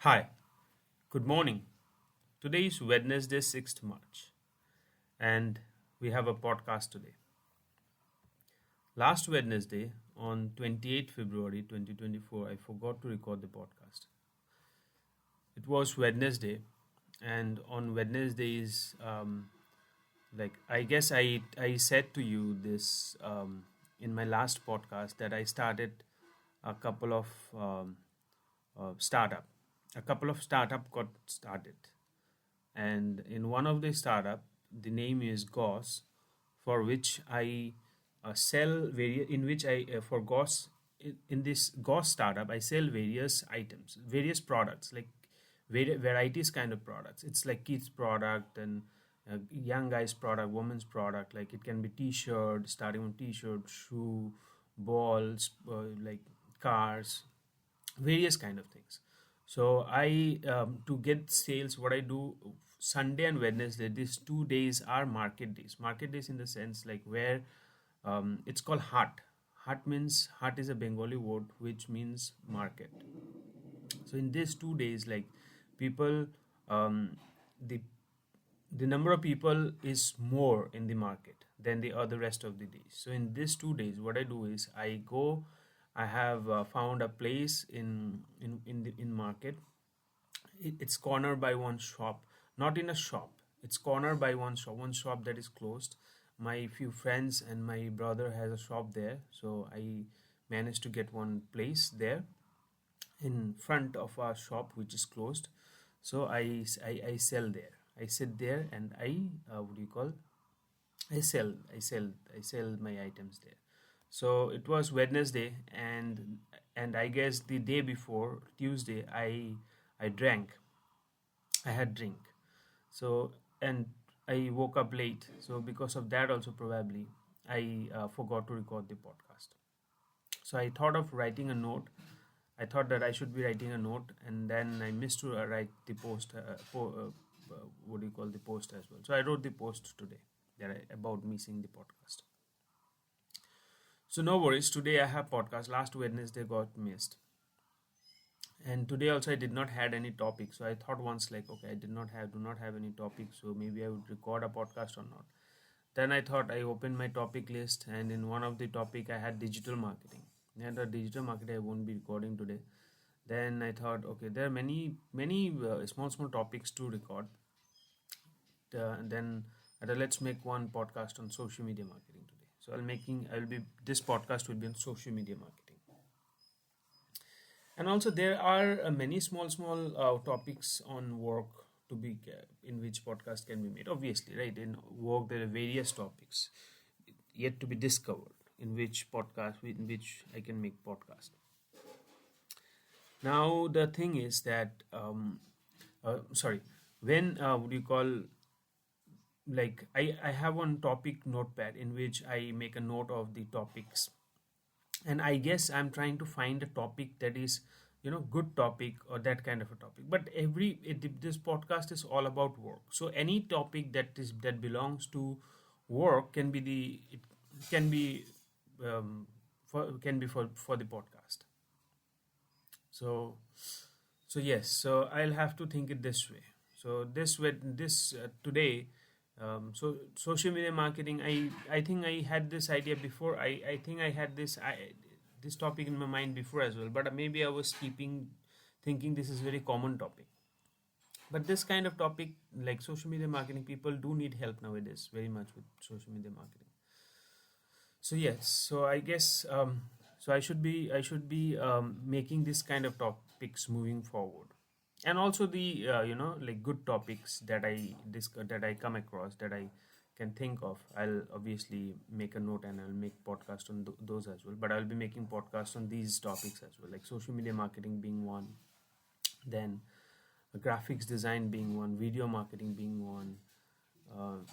Hi, good morning. Today is Wednesday, 6th March, and we have a podcast today. Last Wednesday, on 28th February 2024, I forgot to record the podcast. It was Wednesday, and on Wednesdays, I guess I said to you this in my last podcast that I started a couple of startup. A couple of startup got started, and in one of the startup, the name is Goss, for which I sell in which I for Goss in this Goss startup I sell various items, various products like varieties kind of products. It's like kids product and young guys product, women's product. Like it can be T-shirt, starting on T-shirt, shoe, balls, like cars, various kind of things. So I to get sales, what I do Sunday and Wednesday, these 2 days are market days. Market days in the sense like where it's called hat. Hat is a Bengali word which means market. So in these 2 days, like people, the the number of people is more in the market than the other rest of the days. So in these 2 days, what I do is I go. I have found a place in market. It's cornered by one shop, not in a shop. It's cornered by one shop that is closed. My few friends and my brother has a shop there, so I managed to get one place there in front of our shop which is closed. So I sell there. I sit there and I what do you call, I sell my items there. So it was Wednesday, and I guess the day before Tuesday I drank. I had drink. So and I woke up late. So because of that also probably I forgot to record the podcast. So I thought of writing a note. I thought that I should be writing a note, and then I missed to write the post. What do you call the post as well? So I wrote the post today about missing the podcast. So no worries. Today I have podcast. Last Wednesday got missed, and today also I did not had any topic. So I thought once like, okay, I do not have any topic. So maybe I would record a podcast or not. Then I thought I opened my topic list, and in one of the topic I had digital marketing. And the digital marketing I won't be recording today. Then I thought, okay, there are many small topics to record. And then let's make one podcast on social media marketing today. So I'll be this podcast will be on social media marketing. And also there are many small topics on work to be in which podcast can be made. Obviously, right, in work there are various topics yet to be discovered in which I can make podcast. Now the thing is that sorry, when would you call, like I have one topic notepad in which I make a note of the topics, and I guess I'm trying to find a topic that is good topic or that kind of a topic. But this podcast is all about work, so any topic that belongs to work can be for the podcast. So yes, so I'll have to think it this way. So this today, so social media marketing. I think I had this idea before. I think I had this topic in my mind before as well. But maybe I was thinking this is very common topic. But this kind of topic like social media marketing, people do need help nowadays very much with social media marketing. So yes, so I guess so I should be making this kind of topics moving forward, and also the like good topics that I come across that I can think of. I'll obviously make a note and I'll make podcast on those as well. But I'll be making podcast on these topics as well, like social media marketing being one, then graphics design being one, video marketing being one.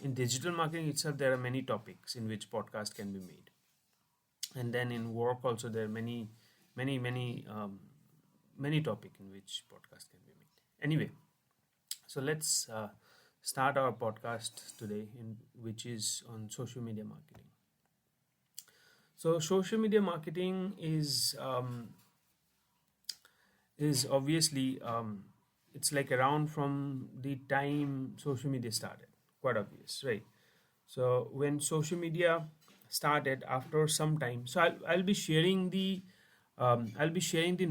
In digital marketing itself, there are many topics in which podcast can be made, and then in work also there are many topic in which podcast can be made. Anyway, so let's start our podcast today, in which is on social media marketing. So social media marketing is obviously it's like around from the time social media started. Quite obvious, right? So when social media started after some time, so I'll be sharing the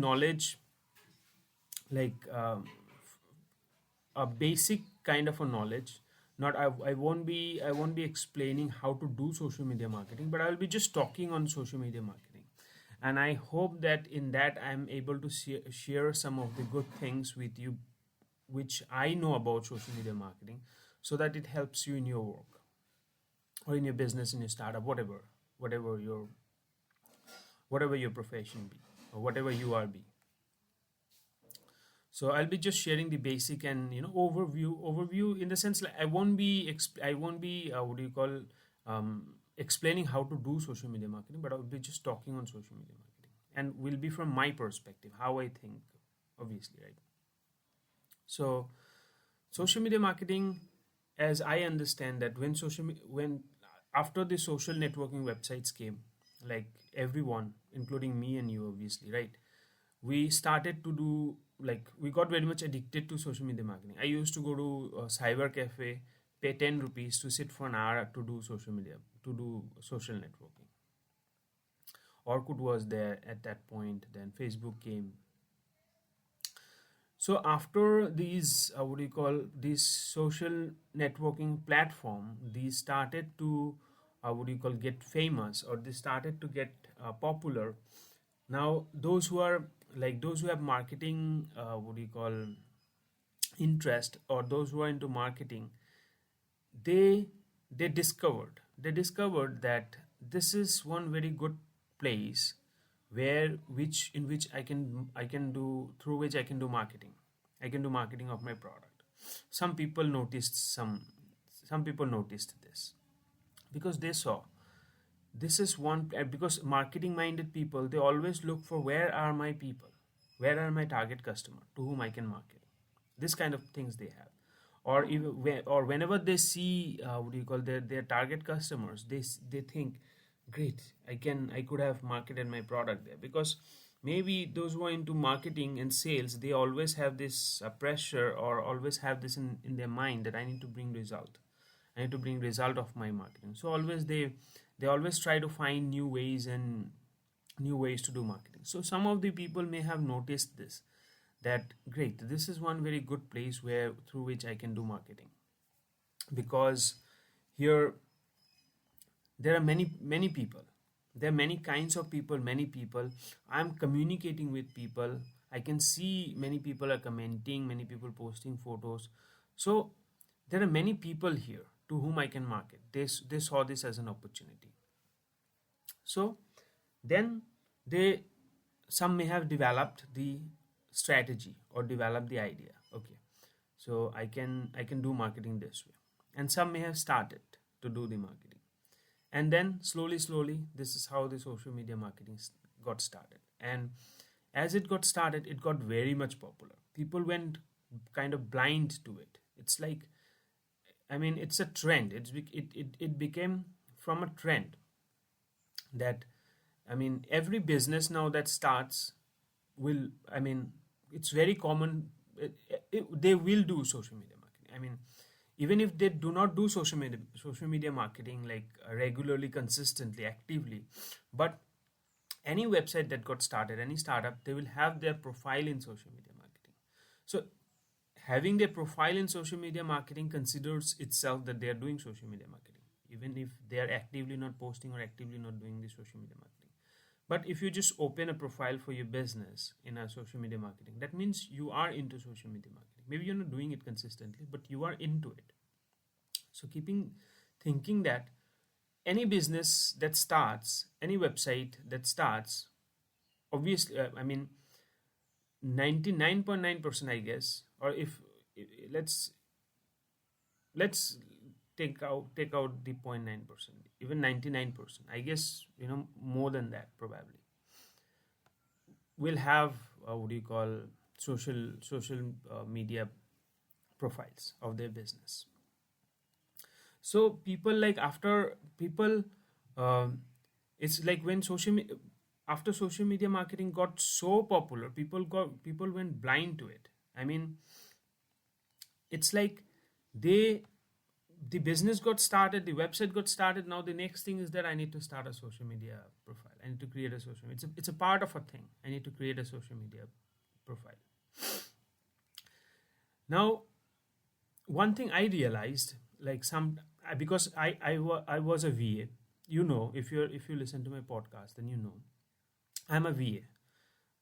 knowledge, like a basic kind of a knowledge. Not I won't be explaining how to do social media marketing, but I'll be just talking on social media marketing. And I hope that in that I'm able to share some of the good things with you which I know about social media marketing, so that it helps you in your work or in your business, in your startup, whatever your whatever your profession be, or whatever you are be. So I'll be just sharing the basic and overview, in the sense like I won't be what do you call, explaining how to do social media marketing, but I'll be just talking on social media marketing, and will be from my perspective, how I think, obviously, right? So social media marketing, as I understand that, when after the social networking websites came, like everyone, including me and you, obviously, right? We started to do, like, we got very much addicted to social media marketing. I used to go to a cyber cafe, pay 10 rupees to sit for an hour to do social media, to do social networking. Orkut was there at that point, then Facebook came. So after these, what do you call, these social networking platform, these started to, what do you call, get famous, or they started to get popular. Now those who are, like, those who have marketing, what do you call, interest, or those who are into marketing, they they discovered that this is one very good place, where which in which I can do, through which I can do marketing. I can do marketing of my product. Some people noticed this, because they saw this is one, because marketing minded people, they always look for, where are my people, where are my target customer to whom I can market. This kind of things they have. Or even or whenever they see, what do you call, their target customers, they think, great, I could have marketed my product there. Because maybe those who are into marketing and sales, they always have this pressure, or always have this in their mind, that I need to bring result. I need to bring result of my marketing. So always they always try to find new ways, and new ways to do marketing. So some of the people may have noticed this, that great, this is one very good place where through which I can do marketing. Because here there are many people, there are many kinds of people, many people. I'm communicating with people, I can see many people are commenting, many people posting photos. So there are many people here to whom I can market. They saw this as an opportunity. So then they some may have developed the strategy, or developed the idea. Okay, so I can do marketing this way. And some may have started to do the marketing. And then slowly, this is how the social media marketing got started. And as it got started, it got very much popular. People went kind of blind to it. It's like, I mean, it's a trend. It became from a trend, that, I mean, every business now that starts will, I mean, it's very common. They will do social media marketing. I mean, even if they do not do social media marketing, like, regularly, consistently, actively, but any website that got started, any startup, they will have their profile in social media marketing. So having their profile in social media marketing considers itself that they are doing social media marketing, even if they are actively not posting, or actively not doing the social media marketing. But if you just open a profile for your business in a social media marketing, that means you are into social media marketing. Maybe you're not doing it consistently, but you are into it. So keeping thinking that any business that starts, any website that starts, obviously, I mean, 99.9%, I guess, or if, let's let's take out the 0.9%, even 99%, I guess, more than that probably, will have, what do you call, social media profiles of their business. So people, like, after people, um, it's like when after social media marketing got so popular, people went blind to it. I mean, it's like they the business got started, the website got started. Now the next thing is that I need to start a social media profile. I need to create a social. It's a part of a thing. I need to create a social media profile. Now, one thing I realized, like because I was a VA. You know, if you listen to my podcast, then you know I'm a VA,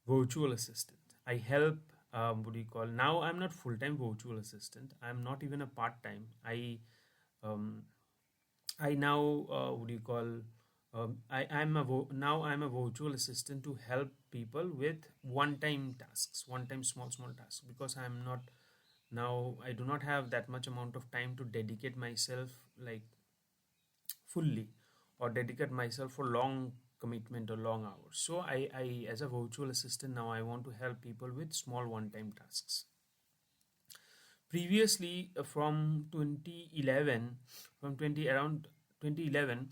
virtual assistant. I help. What do you call? Now I'm not full time virtual assistant. I'm not even a part time. Um, I now what do you call? Now I'm a virtual assistant to help people with one-time tasks, one-time small tasks, because I'm not now I do not have that much amount of time to dedicate myself like fully, or dedicate myself for long commitment or long hours. So I as a virtual assistant now I want to help people with small one-time tasks. Previously, from 2011, from 20 around 2011,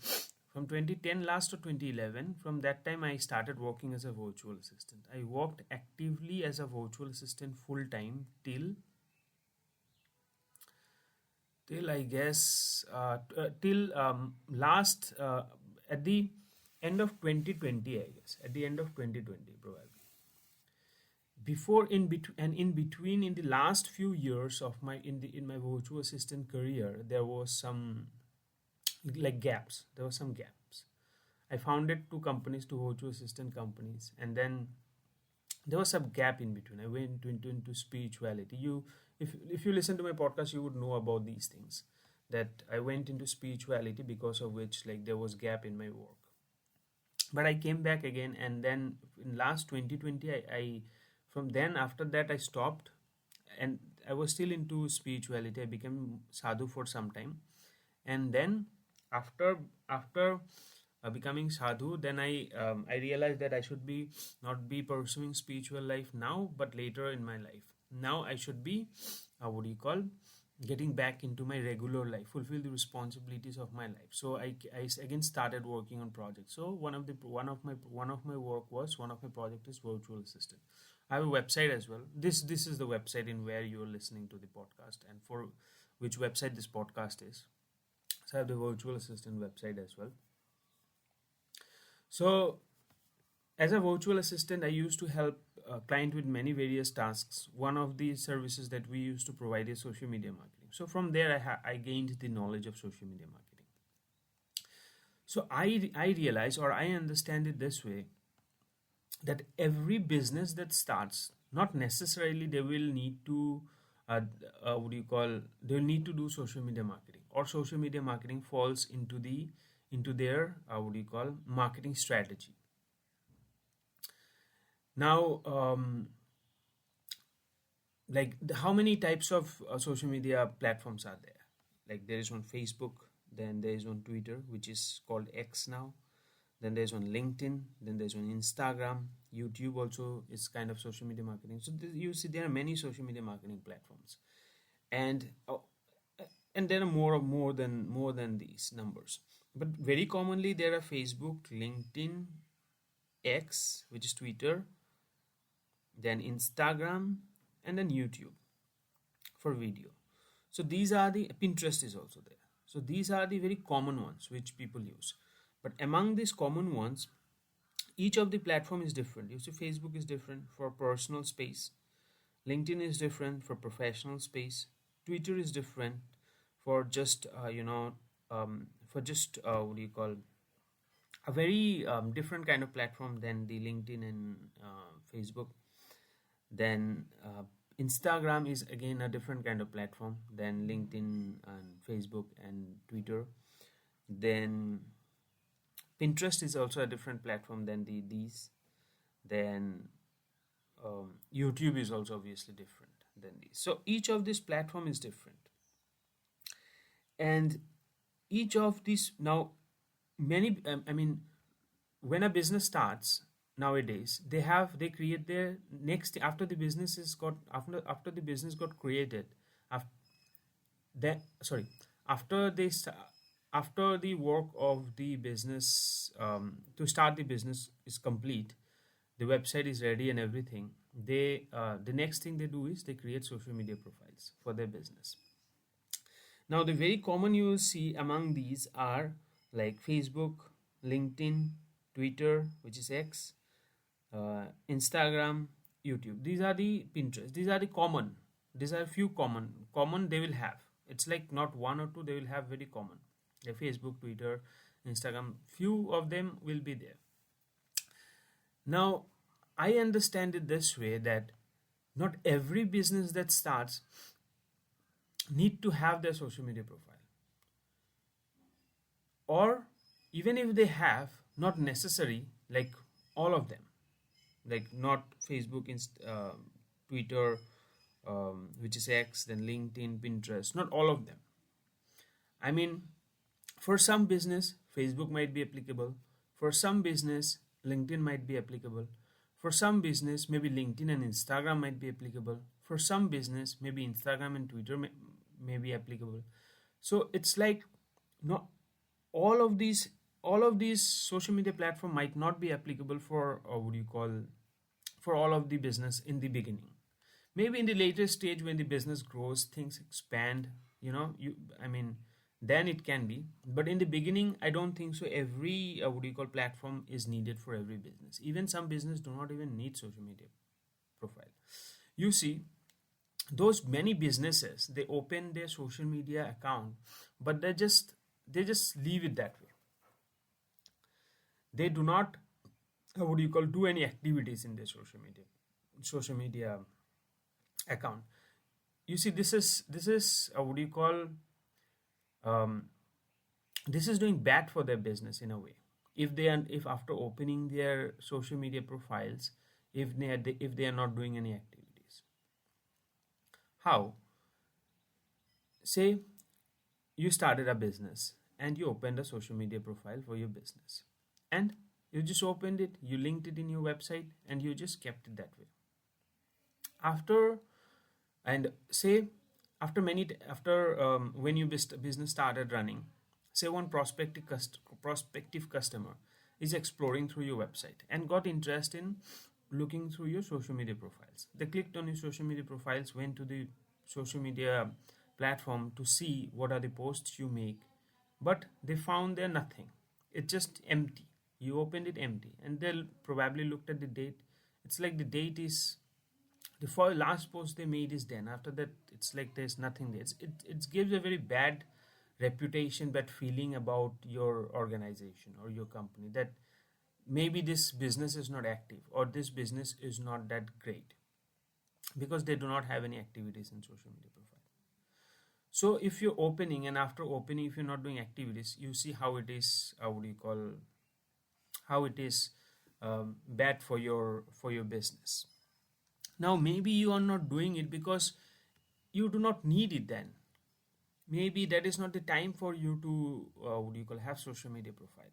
from 2010 last to 2011, from that time I started working as a virtual assistant. I worked actively as a virtual assistant full time till I guess till last at the end of 2020, I guess at the end of 2020 probably. Before, in between, and in between, in the last few years of my in my virtual assistant career, there was some like gaps. There were some gaps. I founded two companies, two virtual assistant companies, and then there was some gap in between. I went into spirituality. If you listen to my podcast, you would know about these things. That I went into spirituality, because of which like there was gap in my work. But I came back again, and then in last 2020, I from then after that I stopped, and I was still into spirituality. I became sadhu for some time, and then after becoming sadhu, then I realized that I should be not be pursuing spiritual life now, but later in my life. Now I should be what do you call, getting back into my regular life, fulfill the responsibilities of my life. So I again started working on projects. So one of my project is virtual assistant. I have a website as well. This is the website in where you're listening to the podcast, and for which website this podcast is. So I have the virtual assistant website as well. So as a virtual assistant, I used to help a client with many various tasks. One of the services that we used to provide is social media marketing. So from there, I gained the knowledge of social media marketing. So I realize, or I understand it this way, that every business that starts, not necessarily they will need to what do you call, they will need to do social media marketing, or social media marketing falls into their what do you call, marketing strategy. Now like how many types of social media platforms are there? Like there is on Facebook, then there is on Twitter, which is called X now, then there's on LinkedIn, then there's on Instagram. YouTube also is kind of social media marketing. So you see there are many social media marketing platforms, and and there are more than these numbers. But very commonly there are Facebook, LinkedIn, X, which is Twitter, then Instagram, and then YouTube for video. So these are the Pinterest is also there. So these are the very common ones which people use. But among these common ones, each of the platform is different. You see, Facebook is different for personal space. LinkedIn is different for professional space. Twitter is different for just for just what do you call, a very different kind of platform than the LinkedIn and Facebook. Then Instagram is again a different kind of platform than LinkedIn and Facebook and Twitter. Then Pinterest is also a different platform than these. Then YouTube is also obviously different than these. So each of these platform is different, and each of these now many I mean, when a business starts nowadays, they create their next after the business is got after the business got created, after that sorry after this after the work of the business to start the business is complete, the website is ready and everything. the next thing they do is they create social media profiles for their business. Now, the very common you will see among these are like Facebook, LinkedIn, Twitter, which is X, Instagram, YouTube. These are the Pinterest. These are the common. These are few common they will have. It's like not one or two, they will have very common. The Facebook, Twitter, Instagram, few of them will be there. Now, I understand it this way that not every business that starts need to have their social media profile, or even if they have, not necessary, like all of them, like not Facebook, Twitter, which is X, then LinkedIn, Pinterest, not all of them. I mean, for some business, Facebook might be applicable. For some business, LinkedIn might be applicable. For some business, maybe LinkedIn and Instagram might be applicable. For some business, maybe Instagram and Twitter may be applicable. So it's like not all of these social media platform might not be applicable for, or what do you call, for all of the business in the beginning. Maybe in the later stage when the business grows, things expand, I mean, then it can be. But in the beginning, I don't think so every what do you call platform is needed for every business. Even some business do not even need social media profile. You see, those many businesses, they open their social media account, but they just leave it that way. They do not, what do you call, do any activities in their social media account. You see, this is what do you call, um, this is doing bad for their business in a way. If after opening their social media profiles, if they are not doing any activities. How? Say you started a business and you opened a social media profile for your business, and you just opened it, you linked it in your website, and you just kept it that way. After, and say, after when your business started running, say one prospective customer is exploring through your website and got interest in looking through your social media profiles. They clicked on your social media profiles, went to the social media platform to see what are the posts you make, but they found there nothing. It's just empty. You opened it empty, and they'll probably looked at the date. It's like the date is, the last post they made is done. After that, it's like there's nothing there. It gives a very bad reputation, bad feeling about your organization or your company, that maybe this business is not active or this business is not that great because they do not have any activities in social media profile. So if you're opening, and after opening, if you're not doing activities, you see how it is, what do you call, how it is bad for your business. Now maybe you are not doing it because you do not need it. Then maybe that is not the time for you to what do you call, have social media profile.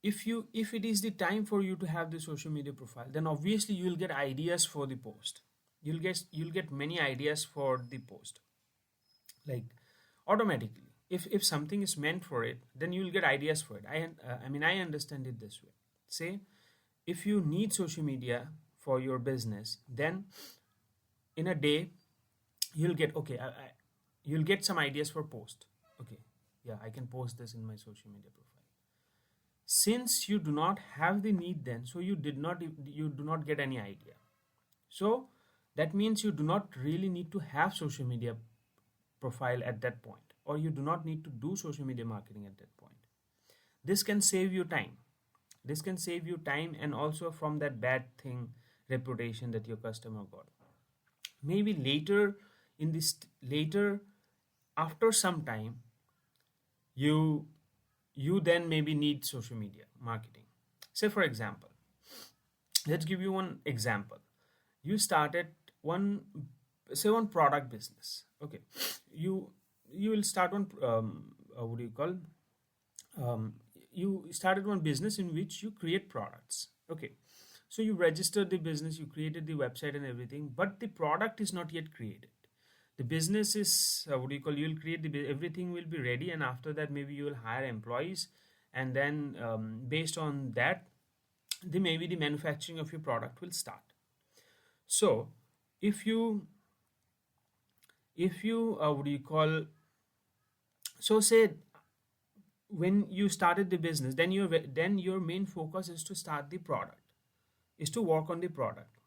If it is the time for you to have the social media profile, then obviously you will get ideas for the post. You'll get many ideas for the post, like automatically. If something is meant for it, then you will get ideas for it. I understand it this way. Say if you need social media for your business, then in a day you'll get, okay, you'll get some ideas for post. Okay, yeah, I can post this in my social media profile. Since you do not have the need, then so you do not get any idea. So that means you do not really need to have social media profile at that point, or you do not need to do social media marketing at that point. This can save you time. This can save you time, and also from that bad thing, reputation that your customer got. Maybe later, in this later, after some time, you you then maybe need social media marketing. Say for example, let's give you one example. You started one, say one product business. Okay, you will start one, what do you call, um, you started one business in which you create products. Okay, so you registered the business, you created the website and everything, but the product is not yet created. The business is, what do you call, you'll create everything will be ready, and after that maybe you will hire employees, and then based on that, the maybe the manufacturing of your product will start. So if you what do you call, so say when you started the business, then your main focus is to start the product, is to work on the product.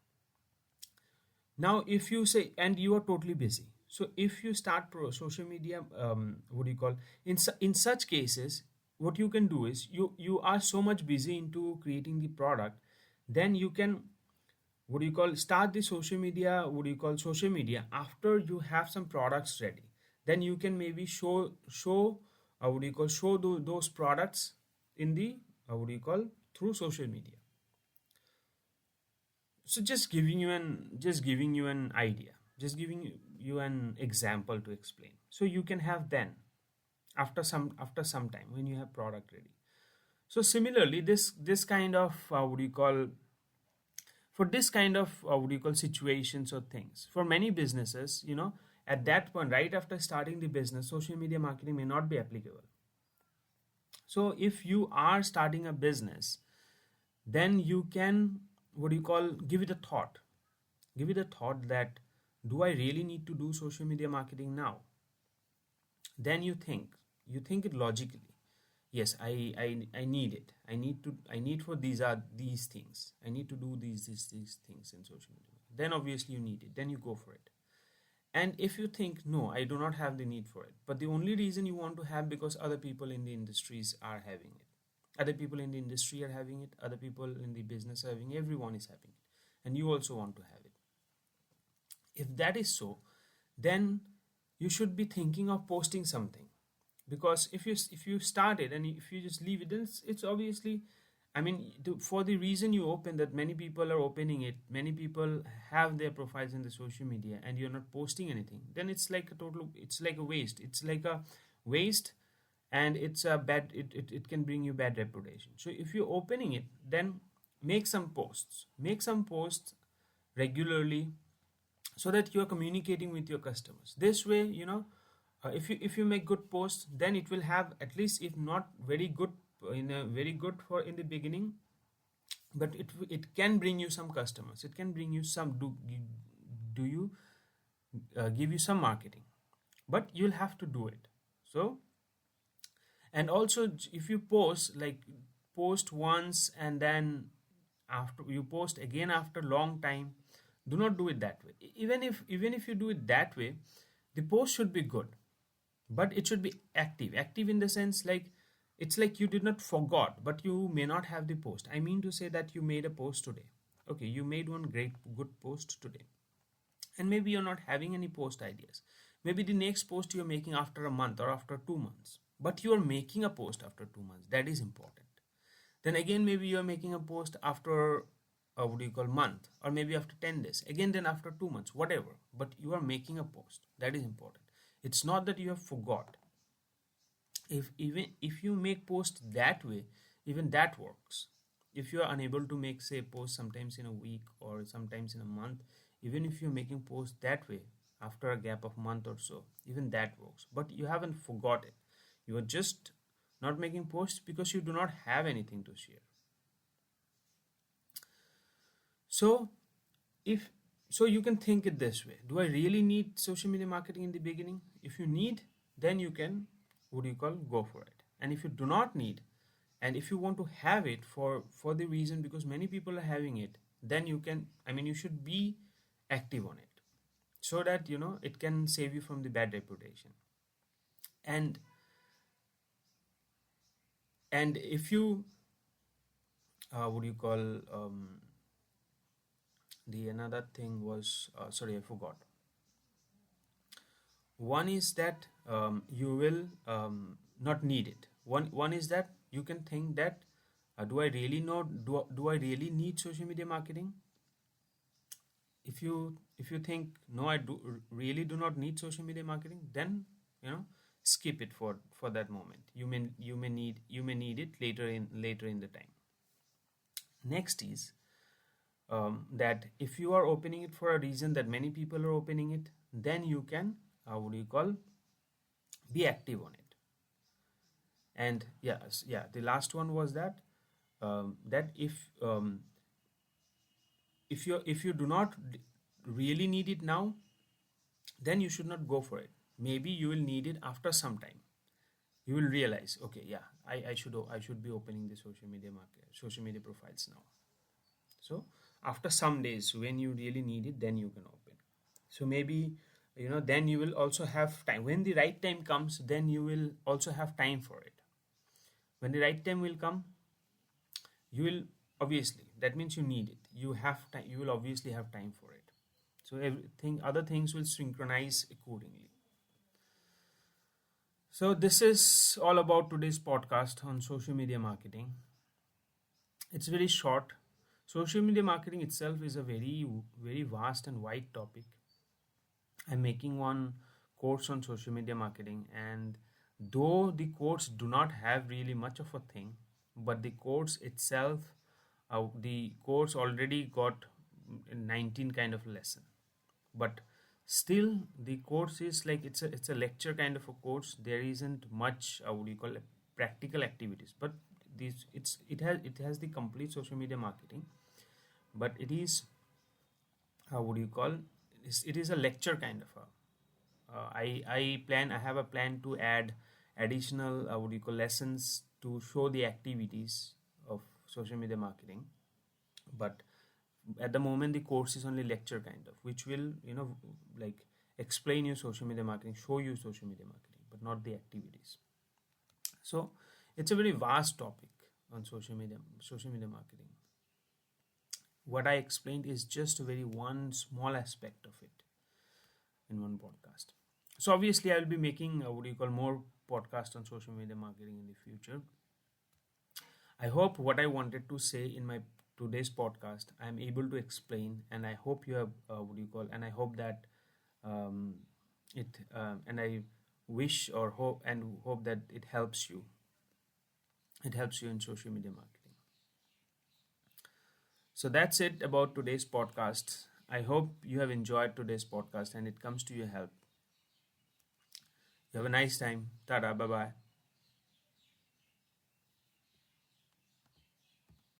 Now if you say, and you are totally busy, so if you start social media, what do you call, in such cases, what you can do is, you are so much busy into creating the product, then you can, what do you call, start the social media, what do you call, social media after you have some products ready. Then you can maybe show what do you call, show those products in the what do you call, through social media. So just giving you an idea, just giving you an example to explain, so you can have then, after some time, when you have product ready. So similarly, this kind of what do you call, for this kind of what do you call, situations or things, for many businesses, at that point, right after starting the business, social media marketing may not be applicable. So if you are starting a business, then you can, what do you call, give it a thought that, do I really need to do social media marketing now? Then you think it logically. Yes, I need it. I need for these things. I need to do these things in social media. Then obviously you need it. Then you go for it. And if you think, no, I do not have the need for it, but the only reason you want to have, because other people in the industries are having it. Other people in the industry are having it. Other people in the business are having it. Everyone is having it. And you also want to have it. If that is so, then you should be thinking of posting something. Because if you start it and if you just leave it, then it's obviously, I mean, for the reason you open, that many people are opening it, many people have their profiles in the social media, and you're not posting anything, then it's like a waste. It's like a waste, and it's a bad, it can bring you bad reputation. So if you're opening it, then make some posts regularly, so that you are communicating with your customers. This way, if you make good posts, then it will have, at least if not very good, in a very good for in the beginning, but it can bring you some customers, it can bring you some, do you give you some marketing, but you'll have to do it. So, and also, if you post once, and then after you post again after long time, do not do it that way. Even if you do it that way, the post should be good, but it should be active in the sense, like, it's like you did not forgot, but you may not have the post. I mean to say that you made a post today. Okay, you made one great good post today, and maybe you're not having any post ideas. Maybe the next post you're making after a month or after 2 months, but you are making a post after 2 months. That is important. Then again, maybe you're making a post after what do you call, month, or maybe after 10 days, again then after 2 months, whatever, but you are making a post. That is important. It's not that you have forgot. If you make post that way, even that works. If you are unable to make, say, post sometimes in a week or sometimes in a month, even if you're making post that way after a gap of month or so, even that works. But you haven't forgot it. You are just not making posts because you do not have anything to share. So if so, you can think it this way: do I really need social media marketing in the beginning? If you need, then you can, what do you call, go for it. And if you do not need, and if you want to have it for the reason because many people are having it, then you can, I mean, you should be active on it, so that it can save you from the bad reputation. And if you what do you call, the another thing was, sorry, I forgot. One is that you will not need it. One is that you can think that, do I really know, do I really need social media marketing? If you think, no, I really do not need social media marketing, then skip it for that moment. You may need it later in the time. Next is, that if you are opening it for a reason that many people are opening it, then you can, what do you call, be active on it. And yeah, the last one was that, that if you do not really need it now, then you should not go for it. Maybe you will need it after some time. You will realize, okay, yeah, I should be opening the social media profiles now. So after some days, when you really need it, then you can open. So maybe, then you will also have time. When the right time comes, then you will also have time for it. When the right time will come, you will, obviously, that means you need it. You have time. You will obviously have time for it. So everything, other things will synchronize accordingly. So this is all about today's podcast on social media marketing. It's very short. Social media marketing itself is a very vast and wide topic. I'm making one course on social media marketing, and though the course do not have really much of a thing, but the course itself, the course already got 19 kind of lesson. But still, the course is like it's a lecture kind of a course. There isn't much, what do you call it, practical activities. But it has the complete social media marketing, but it is, how would you call, it is a lecture kind of a, I have a plan to add additional, what do you call, lessons to show the activities of social media marketing. But at the moment, the course is only lecture kind of, which will, like, explain you social media marketing, show you social media marketing, but not the activities. So it's a very vast topic on social media marketing. What I explained is just a very one small aspect of it in one podcast. So obviously, I will be making, what do you call, more podcasts on social media marketing in the future. I hope what I wanted to say in my today's podcast, I am able to explain, and I hope you have, what do you call, and I hope that, um, and I wish or hope that it helps you. It helps you in social media marketing. So that's it about today's podcast. I hope you have enjoyed today's podcast and it comes to your help. You have a nice time. Tada, bye bye.